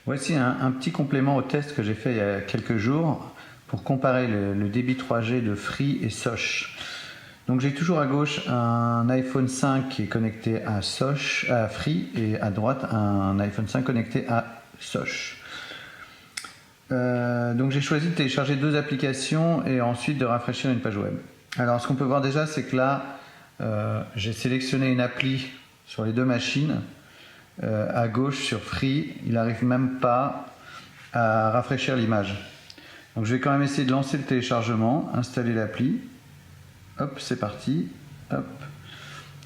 Voici un petit complément au test que j'ai fait il y a quelques jours pour comparer le débit 3G de Free et Soch. Donc j'ai toujours à gauche un iPhone 5 qui est connecté à Free, et à droite un iPhone 5 connecté à Soch. Donc j'ai choisi de télécharger deux applications et ensuite de rafraîchir une page web. Alors ce qu'on peut voir déjà, c'est que là j'ai sélectionné une appli sur les deux machines. À gauche sur Free, il n'arrive même pas à rafraîchir l'image. Donc je vais quand même essayer de lancer le téléchargement, installer l'appli. Hop, c'est parti. Hop.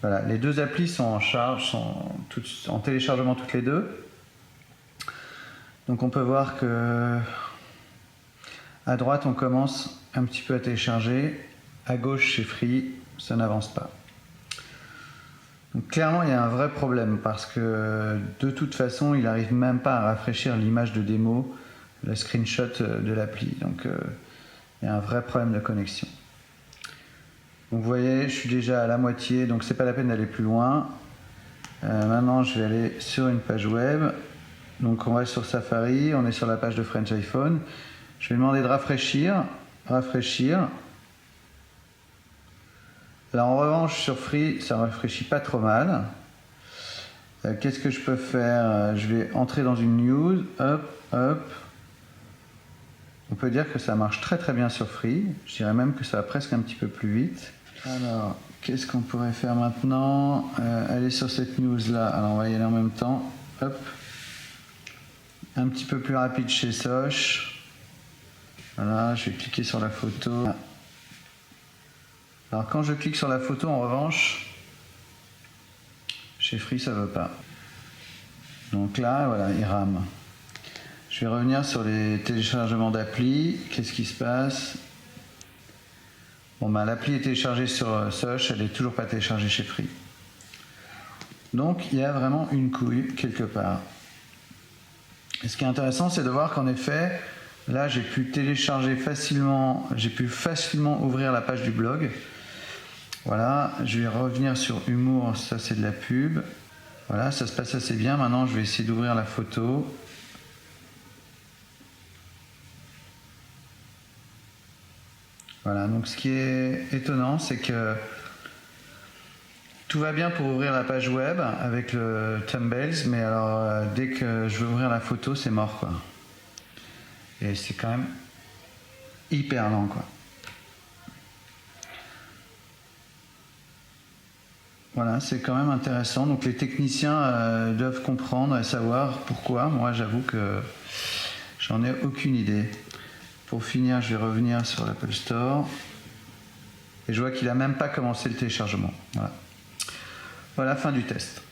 Voilà, les deux applis sont en charge, sont en téléchargement toutes les deux. Donc on peut voir que à droite on commence un petit peu à télécharger, à gauche chez Free ça n'avance pas. Donc clairement il y a un vrai problème parce que de toute façon il n'arrive même pas à rafraîchir l'image de démo, le screenshot de l'appli. Donc il y a un vrai problème de connexion. Donc vous voyez, je suis déjà à la moitié, donc c'est pas la peine d'aller plus loin. Maintenant je vais aller sur une page web. Donc on va sur Safari, on est sur la page de French iPhone. Je vais demander de rafraîchir. Là en revanche sur Free, ça ne rafraîchit pas trop mal. Qu'est-ce que je peux faire? Je vais entrer dans une news. Hop, hop. On peut dire que ça marche très très bien sur Free. Je dirais même que ça va presque un petit peu plus vite. Alors, qu'est-ce qu'on pourrait faire maintenant? Aller sur cette news là. Alors on va y aller en même temps. Hop. Un petit peu plus rapide chez Soch. Voilà, je vais cliquer sur la photo. Alors quand je clique sur la photo, en revanche, chez Free ça ne veut pas. Donc là, voilà, il rame. Je vais revenir sur les téléchargements d'appli. Qu'est-ce qui se passe? Bon, ben, l'appli est téléchargée sur Soch, elle n'est toujours pas téléchargée chez Free. Donc il y a vraiment une couille quelque part. Et ce qui est intéressant, c'est de voir qu'en effet, là j'ai pu télécharger facilement, j'ai pu facilement ouvrir la page du blog. Voilà, je vais revenir sur Humour, ça c'est de la pub. Voilà, ça se passe assez bien. Maintenant je vais essayer d'ouvrir la photo. Voilà, donc ce qui est étonnant, c'est que tout va bien pour ouvrir la page web avec le Thumbnails, mais alors dès que je veux ouvrir la photo, c'est mort quoi. Et c'est quand même hyper lent quoi. Voilà, c'est quand même intéressant. Donc les techniciens doivent comprendre et savoir pourquoi. Moi j'avoue que j'en ai aucune idée. Pour finir, je vais revenir sur l'Apple Store. Et je vois qu'il n'a même pas commencé le téléchargement. Voilà. Voilà, fin du test.